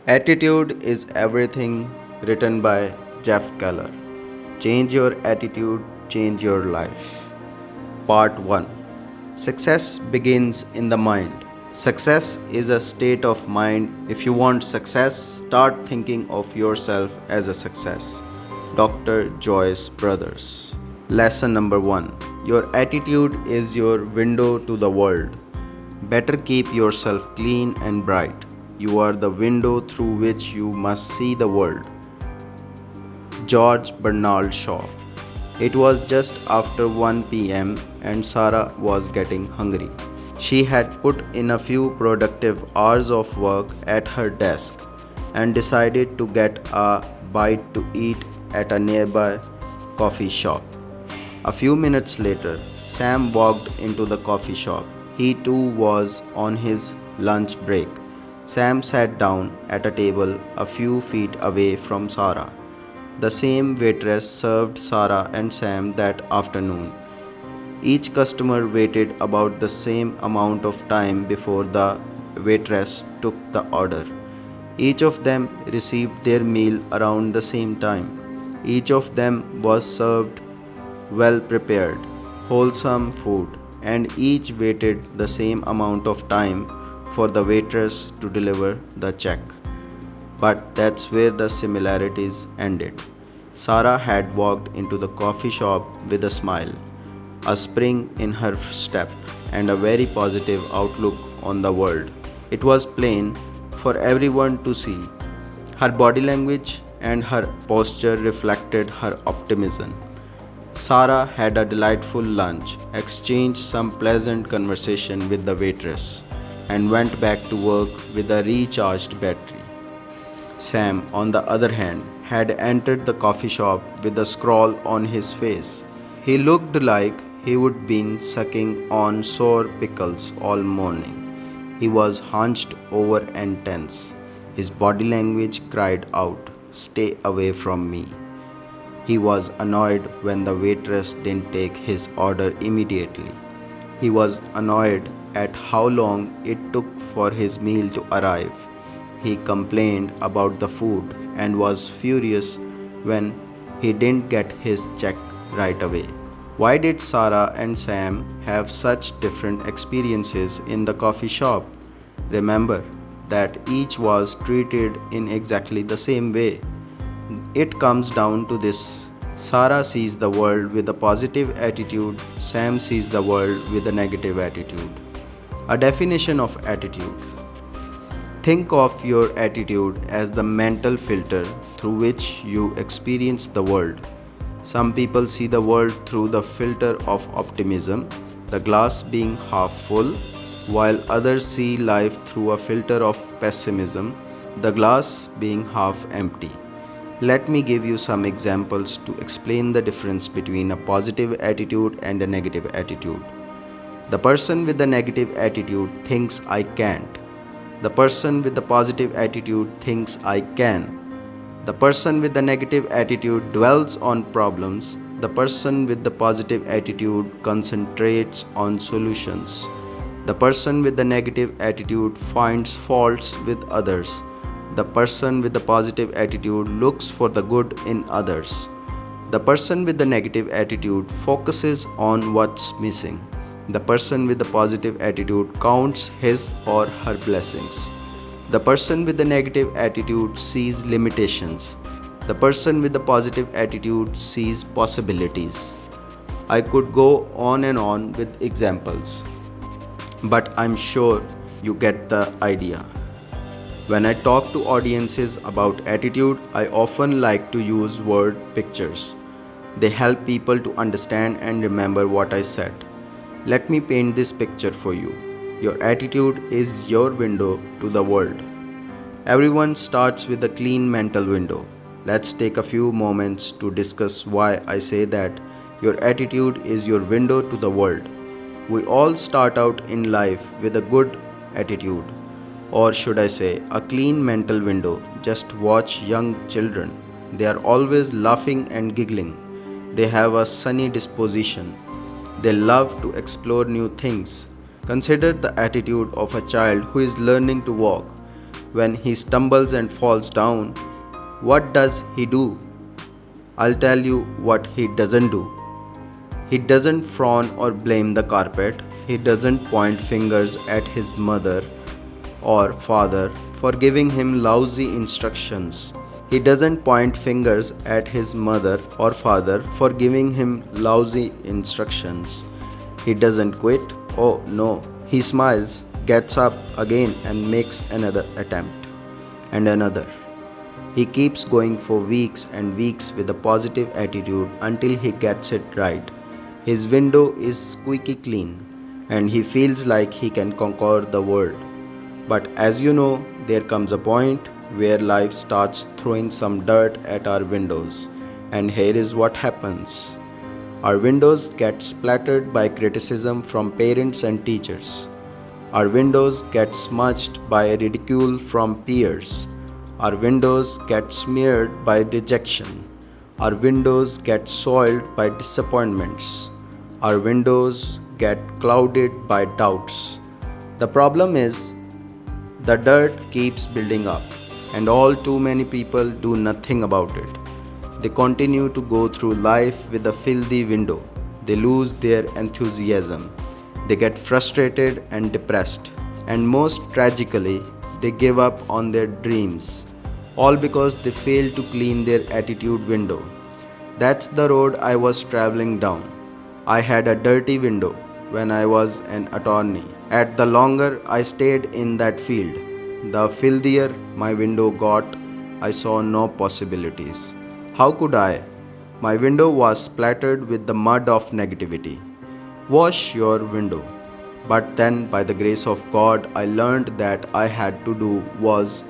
Attitude is Everything, written by Jeff Keller. Change your attitude, change your life. Part 1. Success begins in the mind. Success is a state of mind. If you want success, start thinking of yourself as a success. Dr. Joyce Brothers. Lesson number 1. Your attitude is your window to the world. Better keep yourself clean and bright. You are the window through which you must see the world. George Bernard Shaw. It was just after 1 p.m. and Sarah was getting hungry. She had put in a few productive hours of work at her desk and decided to get a bite to eat at a nearby coffee shop. A few minutes later, Sam walked into the coffee shop. He too was on his lunch break. Sam sat down at a table a few feet away from Sarah. The same waitress served Sarah and Sam that afternoon. Each customer waited about the same amount of time before the waitress took the order. Each of them received their meal around the same time. Each of them was served well prepared, wholesome food, and each waited the same amount of time for the waitress to deliver the check. But that's where the similarities ended. Sarah had walked into the coffee shop with a smile, a spring in her step, and a very positive outlook on the world. It was plain for everyone to see. Her body language and her posture reflected her optimism. Sarah had a delightful lunch, exchanged some pleasant conversation with the waitress, and went back to work with a recharged battery. Sam, on the other hand, had entered the coffee shop with a scrawl on his face. He looked like he would been sucking on sour pickles all morning. He was hunched over and tense. His body language cried out, "Stay away from me." He was annoyed when the waitress didn't take his order immediately. He was annoyed at how long it took for his meal to arrive. He complained about the food and was furious when he didn't get his check right away. Why did Sarah and Sam have such different experiences in the coffee shop? Remember that each was treated in exactly the same way. It comes down to this. Sarah sees the world with a positive attitude, Sam sees the world with a negative attitude. A definition of attitude. Think of your attitude as the mental filter through which you experience the world. Some people see the world through the filter of optimism, the glass being half full, while others see life through a filter of pessimism, the glass being half empty. Let me give you some examples to explain the difference between a positive attitude and a negative attitude. The person with the negative attitude thinks I can't. The person with the positive attitude thinks I can. The person with the negative attitude dwells on problems. The person with the positive attitude concentrates on solutions. The person with the negative attitude finds faults with others. The person with the positive attitude looks for the good in others. The person with the negative attitude focuses on what's missing. The person with the positive attitude counts his or her blessings. The person with the negative attitude sees limitations. The person with the positive attitude sees possibilities. I could go on with examples, but I'm sure you get the idea. When I talk to audiences about attitude, I often like to use word pictures. They help people to understand and remember what I said. Let me paint this picture for you. Your attitude is your window to the world. Everyone starts with a clean mental window. Let's take a few moments to discuss why I say that your attitude is your window to the world. We all start out in life with a good attitude, or should I say, a clean mental window. Just watch young children. They are always laughing and giggling. They have a sunny disposition. They love to explore new things. Consider the attitude of a child who is learning to walk. When he stumbles and falls down, what does he do? I'll tell you what he doesn't do. He doesn't frown or blame the carpet. He doesn't point fingers at his mother or father for giving him lousy instructions. He doesn't point fingers at his mother or father for giving him lousy instructions. He doesn't quit. Oh no. He smiles, gets up again, and makes another attempt. And another. He keeps going for weeks and weeks with a positive attitude until he gets it right. His window is squeaky clean, and he feels like he can conquer the world. But as you know, there comes a point where life starts throwing some dirt at our windows, and here is what happens. Our windows get splattered by criticism from parents and teachers. Our windows get smudged by ridicule from peers. Our windows get smeared by rejection. Our windows get soiled by disappointments. Our windows get clouded by doubts. The problem is, the dirt keeps building up, and all too many people do nothing about it. They continue to go through life with a filthy window. They lose their enthusiasm. They get frustrated and depressed. And most tragically, they give up on their dreams. All because they fail to clean their attitude window. That's the road I was traveling down. I had a dirty window when I was an attorney. And the longer I stayed in that field, the filthier my window got. I saw no possibilities. How could I? My window was splattered with the mud of negativity. Wash your window. But then, by the grace of God, I learned that I had to do was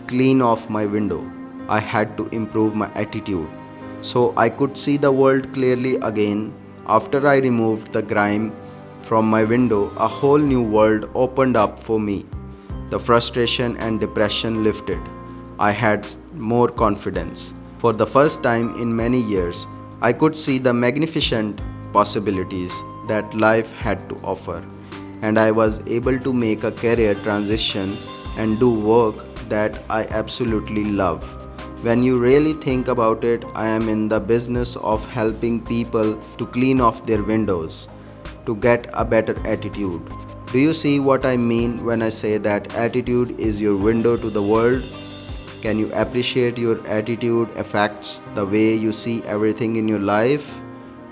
clean off my window. I had to improve my attitude so I could see the world clearly again. After I removed the grime from my window, a whole new world opened up for me. The frustration and depression lifted. I had more confidence. For the first time in many years, I could see the magnificent possibilities that life had to offer, and I was able to make a career transition and do work that I absolutely love. When you really think about it, I am in the business of helping people to clean off their windows, to get a better attitude. Do you see what I mean when I say that attitude is your window to the world? Can you appreciate your attitude affects the way you see everything in your life?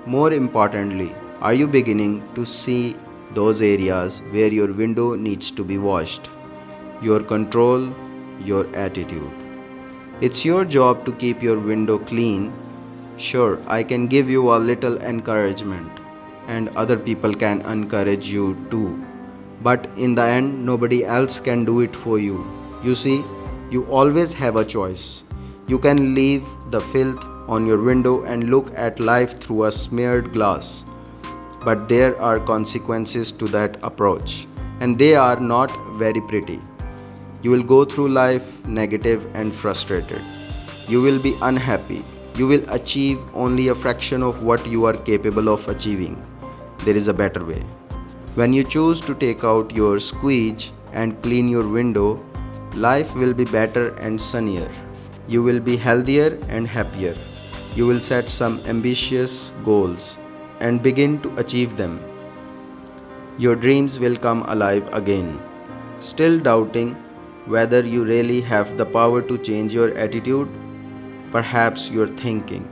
More importantly, are you beginning to see those areas where your window needs to be washed? Your control, your attitude. It's your job to keep your window clean. Sure, I can give you a little encouragement, and other people can encourage you too. But in the end, nobody else can do it for you. You see, you always have a choice. You can leave the filth on your window and look at life through a smeared glass. But there are consequences to that approach, and they are not very pretty. You will go through life negative and frustrated. You will be unhappy. You will achieve only a fraction of what you are capable of achieving. There is a better way. When you choose to take out your squeege and clean your window, life will be better and sunnier. You will be healthier and happier. You will set some ambitious goals and begin to achieve them. Your dreams will come alive again. Still doubting whether you really have the power to change your attitude? Perhaps you're thinking,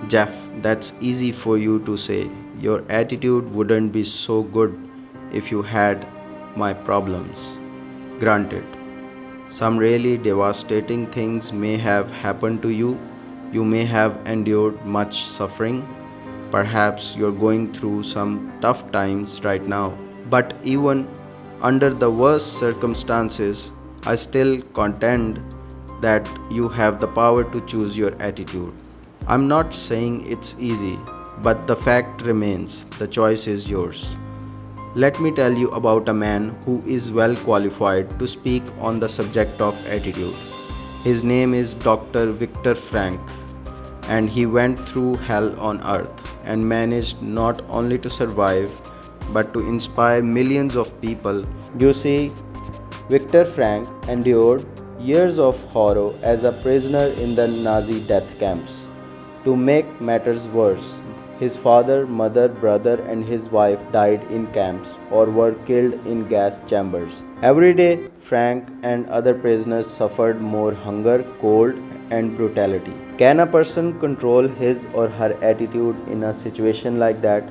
Jeff, that's easy for you to say. Your attitude wouldn't be so good if you had my problems. Granted, some really devastating things may have happened to you. You may have endured much suffering. Perhaps you're going through some tough times right now. But even under the worst circumstances, I still contend that you have the power to choose your attitude. I'm not saying it's easy, but the fact remains, the choice is yours. Let me tell you about a man who is well qualified to speak on the subject of attitude. His name is Dr. Viktor Frankl, and he went through hell on earth and managed not only to survive but to inspire millions of people. You see, Viktor Frank endured years of horror as a prisoner in the Nazi death camps. To make matters worse, his father, mother, brother, and his wife died in camps or were killed in gas chambers. Every day, Frank and other prisoners suffered more hunger, cold, and brutality. Can a person control his or her attitude in a situation like that?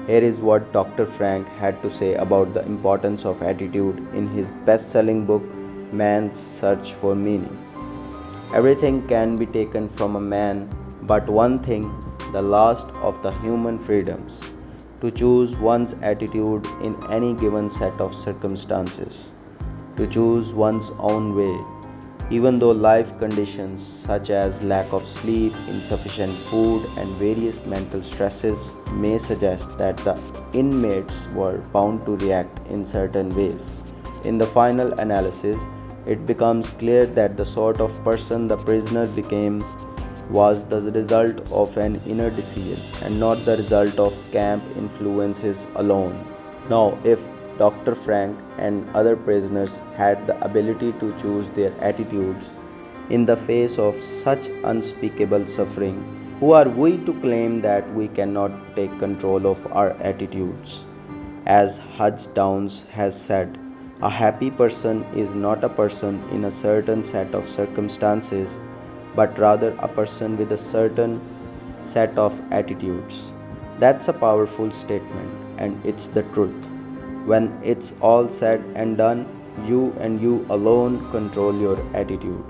Here is what Dr. Frank had to say about the importance of attitude in his best selling book, Man's Search for Meaning. Everything can be taken from a man, but one thing, the last of the human freedoms, to choose one's attitude in any given set of circumstances, to choose one's own way, even though life conditions such as lack of sleep, insufficient food, and various mental stresses may suggest that the inmates were bound to react in certain ways. In the final analysis, it becomes clear that the sort of person the prisoner became was the result of an inner decision and not the result of camp influences alone. Now, if Dr. Frank and other prisoners had the ability to choose their attitudes in the face of such unspeakable suffering, who are we to claim that we cannot take control of our attitudes? As Hudge Downs has said, a happy person is not a person in a certain set of circumstances, but rather a person with a certain set of attitudes. That's a powerful statement, and it's the truth. When it's all said and done, you and you alone control your attitude.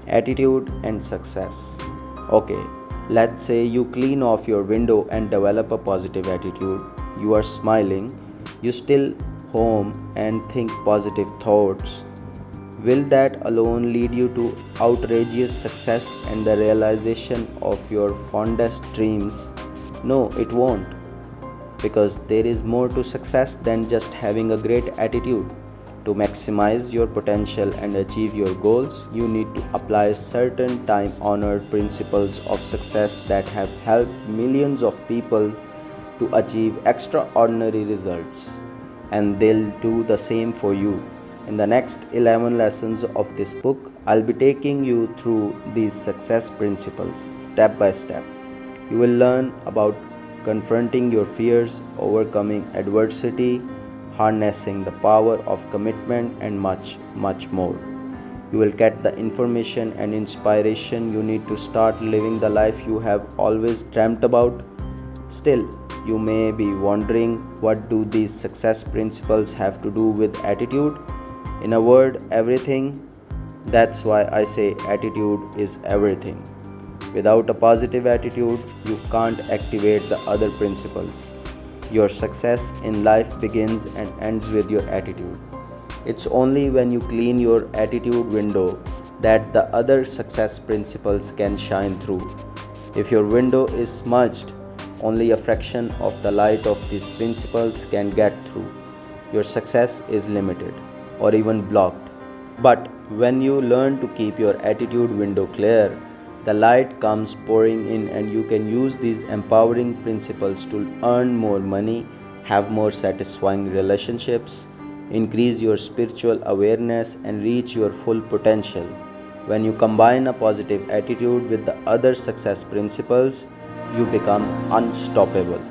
Attitude and success. Okay, let's say you clean off your window and develop a positive attitude. You are smiling, you still home and think positive thoughts. Will that alone lead you to outrageous success and the realization of your fondest dreams? No, it won't. Because there is more to success than just having a great attitude. To maximize your potential and achieve your goals, you need to apply certain time-honored principles of success that have helped millions of people to achieve extraordinary results. And they'll do the same for you. In the next 11 lessons of this book, I'll be taking you through these success principles step by step. You will learn about confronting your fears, overcoming adversity, harnessing the power of commitment, and much, much more. You will get the information and inspiration you need to start living the life you have always dreamt about. Still, you may be wondering, what do these success principles have to do with attitude? In a word, everything. That's why I say attitude is everything. Without a positive attitude, you can't activate the other principles. Your success in life begins and ends with your attitude. It's only when you clean your attitude window that the other success principles can shine through. If your window is smudged, only a fraction of the light of these principles can get through. Your success is limited or even blocked. But when you learn to keep your attitude window clear, the light comes pouring in and you can use these empowering principles to earn more money, have more satisfying relationships, increase your spiritual awareness, and reach your full potential. When you combine a positive attitude with the other success principles, you become unstoppable.